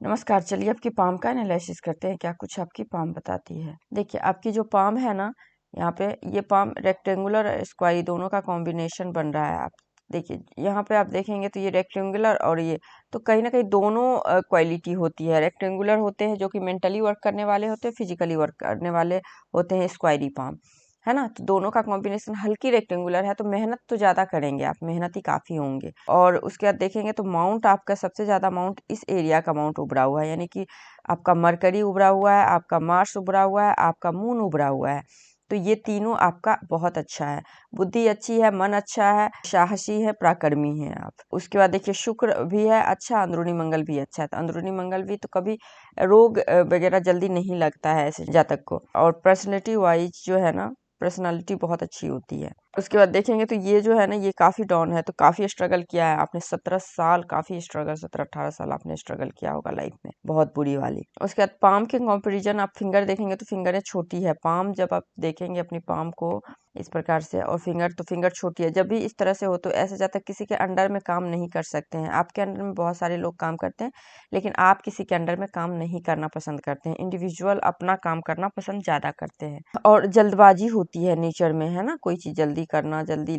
नमस्कार। चलिए आपकी पाम का एनालिसिस करते हैं, क्या कुछ आपकी पाम बताती है। देखिए आपकी जो पाम है ना, यहाँ पे ये पाम रेक्टेंगुलर स्क्वायर दोनों का कॉम्बिनेशन बन रहा है। आप देखिए यहाँ पे आप देखेंगे तो ये रेक्टेंगुलर और ये तो कहीं ना कहीं दोनों क्वालिटी होती है। रेक्टेंगुलर होते हैं जो कि मेंटली वर्क करने वाले होते हैं, फिजिकली वर्क करने वाले होते हैं स्क्वायरी पाम, है ना। तो दोनों का कॉम्बिनेशन हल्की रेक्टेंगुलर है तो मेहनत तो ज़्यादा करेंगे आप, मेहनत ही काफ़ी होंगे। और उसके बाद देखेंगे तो माउंट आपका सबसे ज़्यादा माउंट इस एरिया का माउंट उभरा हुआ है, यानी कि आपका मरकरी उभरा हुआ है, आपका मार्स उभरा हुआ है, आपका मून उभरा हुआ है। तो ये तीनों आपका बहुत अच्छा है। बुद्धि अच्छी है, मन अच्छा है, साहसी है, पराक्रमी है आप। उसके बाद देखिए शुक्र भी है अच्छा, अंदरूनी मंगल भी अच्छा है। तो अंदरूनी मंगल भी तो कभी रोग वगैरह जल्दी नहीं लगता है ऐसे जातक को। और पर्सनैलिटी वाइज जो है ना, पर्सनालिटी बहुत अच्छी होती है। उसके बाद देखेंगे तो ये जो है ना, ये काफ़ी डाउन है, तो काफ़ी स्ट्रगल किया है आपने। 17 साल काफ़ी स्ट्रगल, 17-18 साल आपने स्ट्रगल किया होगा लाइफ में, बहुत बुरी वाली। उसके बाद पाम के कंपैरिजन आप फिंगर देखेंगे तो फिंगरें छोटी है। पाम जब आप देखेंगे अपनी पाम को इस प्रकार से, और फिंगर तो फिंगर छोटी है। जब भी इस तरह से हो तो ऐसे जाता किसी के अंडर में काम नहीं कर सकते हैं। आपके अंडर में बहुत सारे लोग काम करते हैं, लेकिन आप किसी के अंडर में काम नहीं करना पसंद करते हैं। इंडिविजुअल अपना काम करना पसंद ज़्यादा करते हैं। और जल्दबाजी होती है नेचर में, है ना, कोई चीज़ जल्दी करना, जल्दी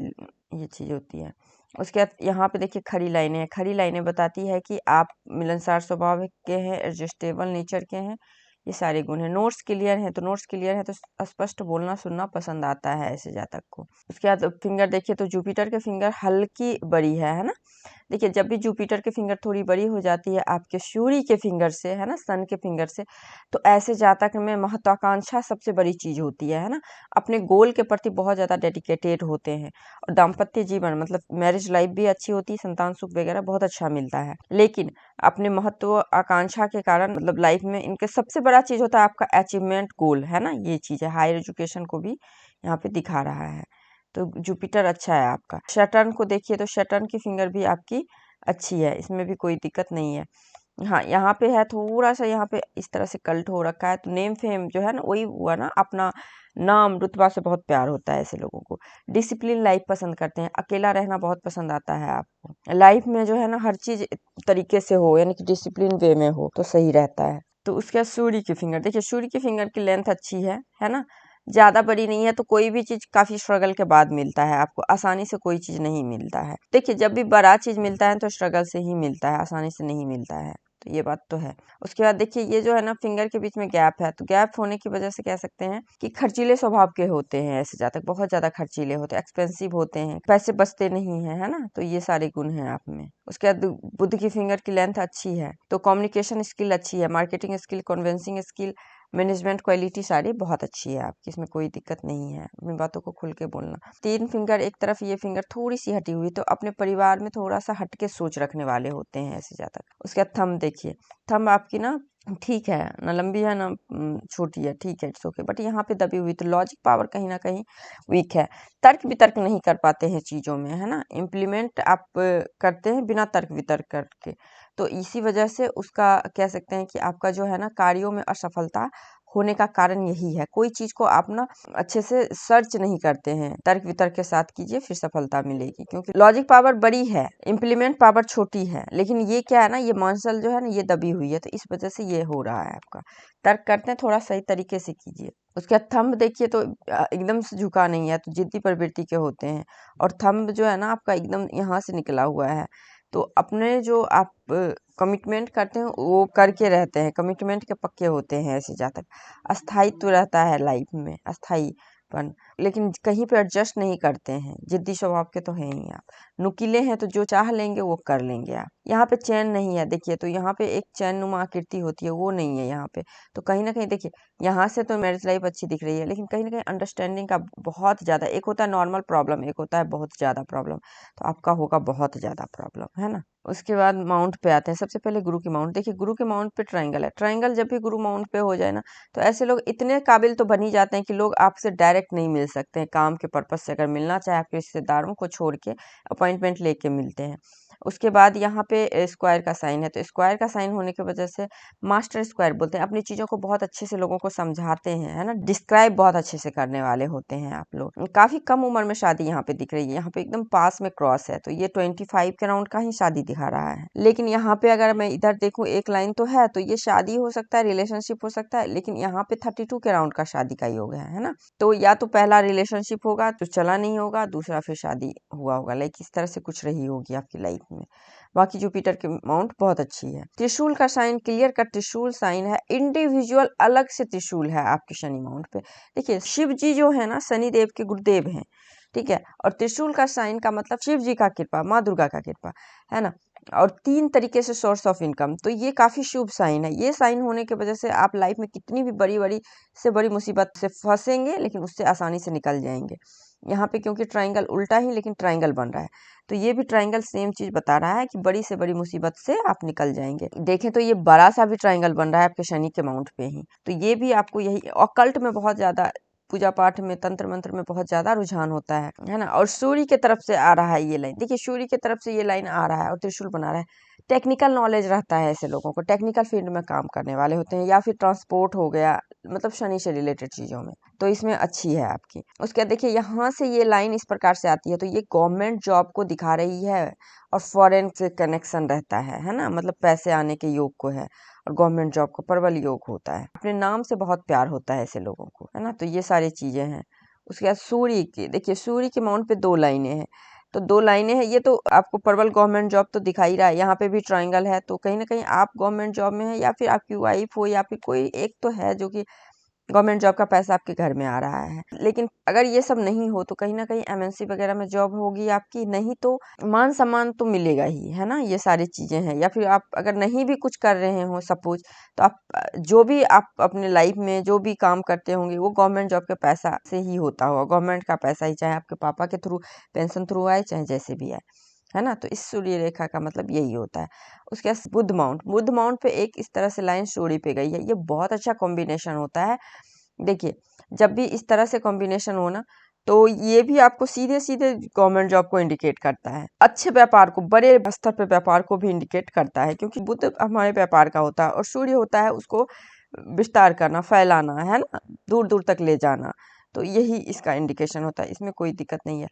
ये चीज़ होती है। उसके बाद यहाँ पे देखिए खड़ी लाइनें हैं। खड़ी लाइनें बताती है कि आप मिलनसार स्वभाव के हैं, एडजस्टेबल नेचर के हैं, ये सारे गुण हैं। नोट्स क्लियर हैं, तो नोट्स क्लियर है तो स्पष्ट बोलना सुनना पसंद आता है ऐसे जातक को। उसके बाद फिंगर देखिए तो जुपिटर के फिंगर हल्की बड़ी है ना। देखिए जब भी जुपिटर के फिंगर थोड़ी बड़ी हो जाती है आपके सूर्य के फिंगर से, है ना, सन के फिंगर से, तो ऐसे जातक में महत्वाकांक्षा सबसे बड़ी चीज होती है ना। अपने गोल के प्रति बहुत ज्यादा डेडिकेटेड होते हैं। और दाम्पत्य जीवन मतलब मैरिज लाइफ भी अच्छी होती है, संतान सुख वगैरह बहुत अच्छा मिलता है। लेकिन अपने महत्व आकांक्षा के कारण मतलब लाइफ में इनके सबसे बड़ा चीज होता है आपका अचीवमेंट गोल, है ना। ये चीज है, हायर एजुकेशन को भी यहाँ पे दिखा रहा है। तो जुपिटर अच्छा है आपका। शटर्न को देखिए तो शटर्न की फिंगर भी आपकी अच्छी है, इसमें भी कोई दिक्कत नहीं है। हाँ यहाँ पे है थोड़ा सा, यहाँ पे इस तरह से कल्ट हो रखा है। तो नेम फेम जो है ना, वही हुआ ना, अपना नाम रुतबा से बहुत प्यार होता है ऐसे लोगों को। डिसिप्लिन लाइफ पसंद करते हैं, अकेला रहना बहुत पसंद आता है आपको। लाइफ में जो है ना हर चीज तरीके से हो, यानी कि डिसिप्लिन वे में हो तो सही रहता है। तो उसके बाद सूर्य की फिंगर देखिए, सूर्य की फिंगर की लेंथ अच्छी है ना, ज्यादा बड़ी नहीं है। तो कोई भी चीज काफी स्ट्रगल के बाद मिलता है आपको, आसानी से कोई चीज नहीं मिलता है। देखिए जब भी बड़ा चीज मिलता है तो स्ट्रगल से ही मिलता है, आसानी से नहीं मिलता है। तो ये बात तो है। उसके बाद देखिए ये जो है ना फिंगर के बीच में गैप है, तो गैप होने की वजह से कह सकते हैं कि खर्चीले स्वभाव के होते हैं ऐसे जातक, बहुत ज्यादा खर्चीले होते हैं, एक्सपेंसिव होते हैं, पैसे बचते नहीं है ना। तो ये सारे गुण हैं आप में। उसके बाद बुध की फिंगर की लेंथ अच्छी है, तो कम्युनिकेशन स्किल अच्छी है, marketing skill, convincing skill, management quality सारी बहुत अच्छी है आपकी, इसमें कोई दिक्कत नहीं है। अपनी बातों को खुल के बोलना। तीन फिंगर एक तरफ, ये फिंगर थोड़ी सी हटी हुई, तो अपने परिवार में थोड़ा सा हटके सोच रखने वाले होते हैं ऐसे जातक। उसके बाद थंब देखिए, थंब आपकी ना ठीक है, ना लंबी है ना छोटी है, ठीक है, इट्स ओके। बट यहाँ पे दबी हुई, तो लॉजिक पावर कहीं ना कहीं वीक है। तर्क वितर्क नहीं कर पाते हैं चीज़ों में, है ना। इम्प्लीमेंट आप करते हैं बिना तर्क वितर्क करके, तो इसी वजह से उसका कह सकते हैं कि आपका जो है ना कार्यों में असफलता होने का कारण यही है। कोई चीज को आप ना अच्छे से सर्च नहीं करते हैं, तर्क वितर्क के साथ कीजिए फिर सफलता मिलेगी। क्योंकि लॉजिक पावर बड़ी है, इम्प्लीमेंट पावर छोटी है, लेकिन ये क्या है ना, ये मसल जो है ना ये दबी हुई है, तो इस वजह से ये हो रहा है आपका। तर्क करते हैं थोड़ा सही तरीके से कीजिए। उसके बाद थंब देखिए तो एकदम से झुका नहीं है, तो जिद्दी प्रवृत्ति के होते हैं। और थंब जो है ना आपका एकदम यहाँ से निकला हुआ है, तो अपने जो आप कमिटमेंट करते हैं वो करके रहते हैं, कमिटमेंट के पक्के होते हैं ऐसे जातक। अस्थायित्व रहता है लाइफ में, अस्थायीपन, लेकिन कहीं पे एडजस्ट नहीं करते हैं, जिद्दी स्वभाव के तो हैं ही आप। नुकीले हैं तो जो चाह लेंगे वो कर लेंगे आप। यहाँ पे चैन नहीं है देखिए, तो यहाँ पे एक चैन नुमा आकृति होती है वो नहीं है यहाँ पे। तो कहीं ना कहीं देखिए यहाँ से तो मैरिज लाइफ अच्छी दिख रही है, लेकिन कहीं ना कहीं अंडरस्टैंडिंग का बहुत ज़्यादा, एक होता है नॉर्मल प्रॉब्लम, एक होता है बहुत ज़्यादा प्रॉब्लम। तो आपका होगा बहुत ज़्यादा प्रॉब्लम, है ना। उसके बाद माउंट पे आते हैं। सबसे पहले गुरु की माउंट देखिए, गुरु के माउंट पे ट्रायंगल है। ट्रायंगल जब भी गुरु माउंट पे हो जाए ना, तो ऐसे लोग इतने काबिल तो बन ही जाते हैं कि लोग आपसे डायरेक्ट नहीं मिल सकते हैं। काम के पर्पज से अगर मिलना चाहे आपके रिश्तेदारों को छोड़ के अपॉइंटमेंट लेके मिलते हैं। उसके बाद यहाँ पे स्क्वायर का साइन है, तो स्क्वायर का साइन होने की वजह से मास्टर स्क्वायर बोलते हैं। अपनी चीज़ों को बहुत अच्छे से लोगों को समझाते हैं, है ना, डिस्क्राइब बहुत अच्छे से करने वाले होते हैं आप लोग। काफ़ी कम उम्र में शादी यहाँ पे दिख रही है, यहाँ पे एकदम पास में क्रॉस है, तो ये 25 के राउंड का ही शादी दिखा रहा है। लेकिन यहाँ पे अगर मैं इधर देखूँ एक लाइन तो है, तो ये शादी हो सकता है, रिलेशनशिप हो सकता है, लेकिन यहाँ पे 32 के राउंड का शादी का योग है ना। तो या तो पहला रिलेशनशिप होगा तो चला नहीं होगा, दूसरा फिर शादी हुआ होगा, लाइक इस तरह से कुछ रही होगी आपकी लाइफ में। बाकी जुपिटर की माउंट बहुत अच्छी है। त्रिशूल का साइन, क्लियर का त्रिशूल साइन है, इंडिविजुअल अलग से त्रिशूल है आपके शनि माउंट पे। देखिए शिव जी जो है ना, शनि देव के गुरुदेव हैं, ठीक है, और त्रिशूल का साइन का मतलब शिव जी का कृपा, माँ दुर्गा का कृपा, है ना, और 3 तरीके से सोर्स ऑफ इनकम, तो ये काफ़ी शुभ साइन है। ये साइन होने की वजह से आप लाइफ में कितनी भी बड़ी मुसीबत से फंसेंगे, लेकिन उससे आसानी से निकल जाएंगे। यहाँ पे क्योंकि ट्राइंगल उल्टा ही लेकिन ट्राइंगल बन रहा है, तो ये भी ट्राइंगल सेम चीज बता रहा है कि बड़ी से बड़ी मुसीबत से आप निकल जाएंगे। देखें तो ये बड़ा सा भी ट्राइंगल बन रहा है आपके शनि के माउंट पे ही, तो ये भी आपको यही ऑकल्ट में बहुत ज्यादा, पूजा पाठ में, तंत्र मंत्र में बहुत ज्यादा रुझान होता है ना। और सूर्य की तरफ से आ रहा है ये लाइन, देखिए सूर्य की तरफ से ये लाइन आ रहा है और त्रिशूल बना रहा है। टेक्निकल नॉलेज रहता है ऐसे लोगों को, टेक्निकल फील्ड में काम करने वाले होते हैं, या फिर ट्रांसपोर्ट हो गया, मतलब शनि से रिलेटेड चीजों में, तो इसमें अच्छी है आपकी। उसके बाद देखिए यहाँ से ये लाइन इस प्रकार से आती है, तो ये गवर्नमेंट जॉब को दिखा रही है और फॉरेन से कनेक्शन रहता है ना, मतलब पैसे आने के योग को है, और गवर्नमेंट जॉब को प्रबल योग होता है, अपने नाम से बहुत प्यार होता है ऐसे लोगों को, है ना, तो ये सारी चीजें हैं। उसके बाद सूर्य की, देखिए सूर्य के माउंट पे 2 लाइनें हैं, तो 2 लाइनें हैं, ये तो आपको प्रबल गवर्नमेंट जॉब तो दिखा ही रहा है। यहाँ पे भी ट्राइंगल है, तो कहीं ना कहीं आप गवर्नमेंट जॉब में है, या फिर आपकी वाइफ हो, या फिर कोई एक तो है जो कि गवर्नमेंट जॉब का पैसा आपके घर में आ रहा है। लेकिन अगर ये सब नहीं हो तो कहीं ना कहीं एमएनसी वगैरह में जॉब होगी आपकी, नहीं तो मान सम्मान तो मिलेगा ही, है ना, ये सारी चीजें हैं। या फिर आप अगर नहीं भी कुछ कर रहे हो सपोज, तो आप जो भी आप अपने लाइफ में जो भी काम करते होंगे वो गवर्नमेंट जॉब के पैसा से ही होता होगा, गवर्नमेंट का पैसा ही, चाहे आपके पापा के थ्रू, पेंशन थ्रू आए, चाहे जैसे भी आए, है ना। तो इस सूर्य रेखा का मतलब यही होता है। उसके बाद बुध माउंट पे एक इस तरह से लाइन सूर्य पे गई है, ये बहुत अच्छा कॉम्बिनेशन होता है। देखिए जब भी इस तरह से कॉम्बिनेशन हो ना, तो ये भी आपको सीधे सीधे गवर्नमेंट जॉब को इंडिकेट करता है, अच्छे व्यापार को, बड़े स्तर पे व्यापार को भी इंडिकेट करता है, क्योंकि बुध हमारे व्यापार का होता है और सूर्य होता है उसको विस्तार करना, फैलाना, है ना, दूर दूर तक ले जाना, तो यही इसका इंडिकेशन होता है, इसमें कोई दिक्कत नहीं है।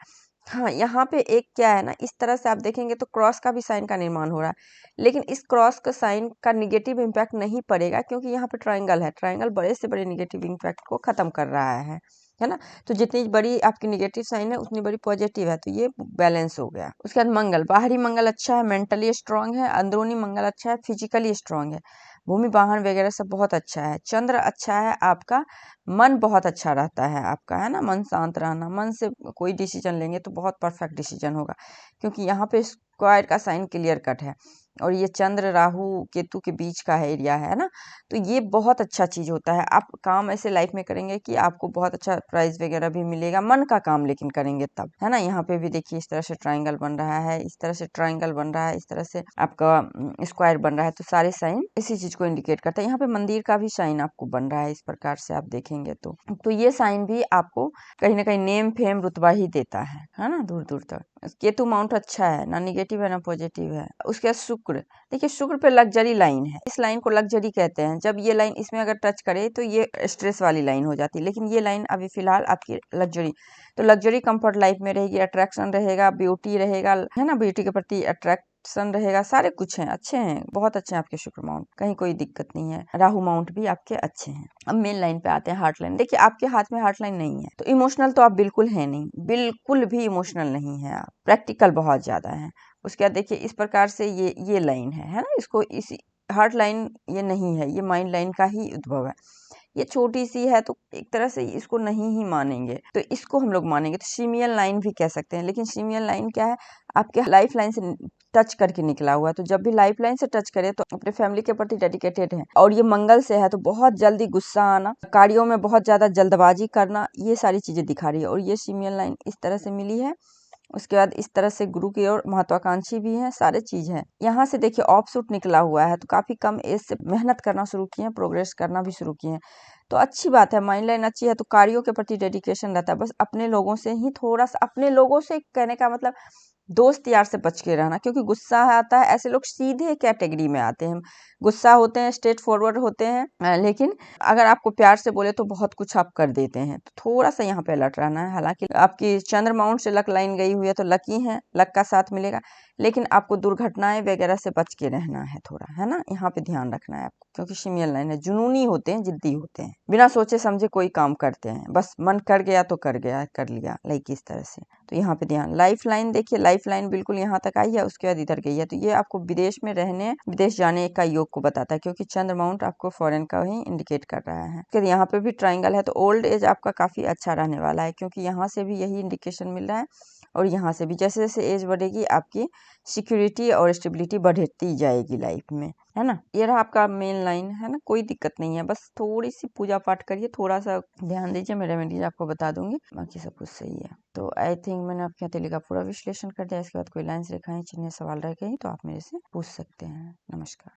हाँ, यहाँ पे एक क्या है ना, इस तरह से आप देखेंगे तो क्रॉस का भी साइन का निर्माण हो रहा है, लेकिन इस क्रॉस का साइन का निगेटिव इम्पैक्ट नहीं पड़ेगा, क्योंकि यहाँ पे ट्राइंगल है, ट्राइंगल बड़े से बड़े निगेटिव इम्पैक्ट को खत्म कर रहा है ना। तो जितनी बड़ी आपकी निगेटिव साइन है उतनी बड़ी पॉजिटिव है, तो ये बैलेंस हो गया। उसके बाद मंगल, बाहरी मंगल अच्छा है, मेंटली स्ट्रांग है, अंदरूनी मंगल अच्छा है, फिजिकली स्ट्रांग है, भूमि वाहन वगैरह सब बहुत अच्छा है। चंद्र अच्छा है आपका, मन बहुत अच्छा रहता है आपका, है ना, मन शांत रहना, मन से कोई डिसीजन लेंगे तो बहुत परफेक्ट डिसीजन होगा, क्योंकि यहाँ पे स्क्वायर का साइन क्लियर कट है, और ये चंद्र राहु केतु के बीच का है एरिया, है ना, तो ये बहुत अच्छा चीज होता है। आप काम ऐसे लाइफ में करेंगे कि आपको बहुत अच्छा प्राइज वगैरह भी मिलेगा, मन का काम लेकिन करेंगे तब, है ना। यहाँ पे भी देखिए इस तरह से ट्राइंगल बन रहा है, इस तरह से ट्राइंगल बन रहा है, इस तरह से आपका स्क्वायर बन रहा है, तो सारे साइन इसी चीज को इंडिकेट करता है। यहाँ पे मंदिर का भी साइन आपको बन रहा है, इस प्रकार से आप देखेंगे तो ये साइन भी आपको कहीं ना कहीं नेम फेम रुतबा ही देता है ना, दूर दूर तक। केतु माउंट अच्छा है, ना निगेटिव है ना पॉजिटिव है। उसके बाद शुक्र, देखिए शुक्र पे लग्जरी लाइन है, इस लाइन को लग्जरी कहते हैं। जब ये लाइन इसमें अगर टच करे तो ये स्ट्रेस वाली लाइन हो जाती है, लेकिन ये लाइन अभी फिलहाल आपकी लग्जरी, तो लग्जरी कंफर्ट लाइफ में रहेगी, अट्रैक्शन रहेगा, ब्यूटी रहेगा, है ना, ब्यूटी के प्रति अट्रैक्शन रहेगा, सारे कुछ हैं, अच्छे हैं, बहुत अच्छे हैं आपके शुक्र माउंट, कहीं कोई दिक्कत नहीं है। राहु माउंट भी आपके अच्छे हैं। अब मेन लाइन पे आते हैं, हार्ट लाइन। देखिए आपके हाथ में हार्ट लाइन नहीं है, तो इमोशनल तो आप बिल्कुल है नहीं, बिल्कुल भी इमोशनल नहीं है आप, प्रैक्टिकल बहुत ज्यादा है। उसके बाद देखिए इस प्रकार से ये लाइन है ना, इसको इस हार्ट लाइन ये नहीं है, ये माइंड लाइन का ही उद्भव है। ये छोटी सी है तो एक तरह से इसको नहीं ही मानेंगे, तो इसको हम लोग मानेंगे, तो सीमियल लाइन भी कह सकते हैं। लेकिन सीमियल लाइन क्या है, आपके लाइफ लाइन से टच करके निकला हुआ है, तो जब भी लाइफ लाइन से टच करे तो अपने फैमिली के प्रति डेडिकेटेड है, और ये मंगल से है तो बहुत जल्दी गुस्सा आना, कार्यों में बहुत ज्यादा जल्दबाजी करना, ये सारी चीजें दिखा रही है, और ये सीमियल लाइन इस तरह से मिली है। उसके बाद इस तरह से गुरु की ओर महत्वाकांक्षी भी है, सारे चीज है। यहाँ से देखिए ऑफ सूट निकला हुआ है, तो काफी कम एज से मेहनत करना शुरू किए हैं, प्रोग्रेस करना भी शुरू किए हैं, तो अच्छी बात है। माइंड लाइन अच्छी है तो कार्यों के प्रति डेडिकेशन रहता है, बस अपने लोगों से ही थोड़ा सा, अपने लोगों से कहने का मतलब दोस्त यार से बच के रहना, क्योंकि गुस्सा आता है, ऐसे लोग सीधे कैटेगरी में आते हैं, गुस्सा होते हैं, स्ट्रेट फॉरवर्ड होते हैं, लेकिन अगर आपको प्यार से बोले तो बहुत कुछ आप कर देते हैं। तो थोड़ा सा यहाँ पे अलर्ट रहना है। हालांकि आपकी चंद्र माउंट से लक लाइन गई हुई है तो लकी है, लक का साथ मिलेगा, लेकिन आपको दुर्घटनाएं वगैरह से बच के रहना है थोड़ा, है ना, यहाँ पे ध्यान रखना है आपको, क्योंकि शिमियल लाइन है, जुनूनी होते हैं, जिद्दी होते हैं, बिना सोचे समझे कोई काम करते हैं, बस मन कर गया तो कर गया, कर लिया, लाइक इस तरह से। तो यहाँ पे ध्यान। लाइफ लाइन देखिए, लाइफ लाइन बिल्कुल यहाँ तक आई है, उसके बाद इधर गई है, तो ये आपको विदेश में रहने, विदेश जाने का योग को बताता है, क्योंकि चंद्र माउंट आपको फॉरेन का ही इंडिकेट कर रहा है। फिर यहाँ पे भी ट्राइंगल है, तो ओल्ड एज आपका काफी अच्छा रहने वाला है, क्योंकि यहाँ से भी यही इंडिकेशन मिल रहा है, और यहाँ से भी जैसे जैसे एज बढ़ेगी आपकी सिक्योरिटी और स्टेबिलिटी बढ़ती जाएगी लाइफ में, है ना। ये रहा आपका मेन लाइन, है ना, कोई दिक्कत नहीं है, बस थोड़ी सी पूजा पाठ करिए, थोड़ा सा ध्यान दीजिए, मैं रेमेडीज आपको बता दूंगी, बाकी सब कुछ सही है। तो आई थिंक मैंने आपके हथेली का पूरा विश्लेषण कर दिया। इसके बाद कोई लाइन्स, रेखाएं, चिन्ह, सवाल रह गए तो आप मेरे से पूछ सकते हैं। नमस्कार।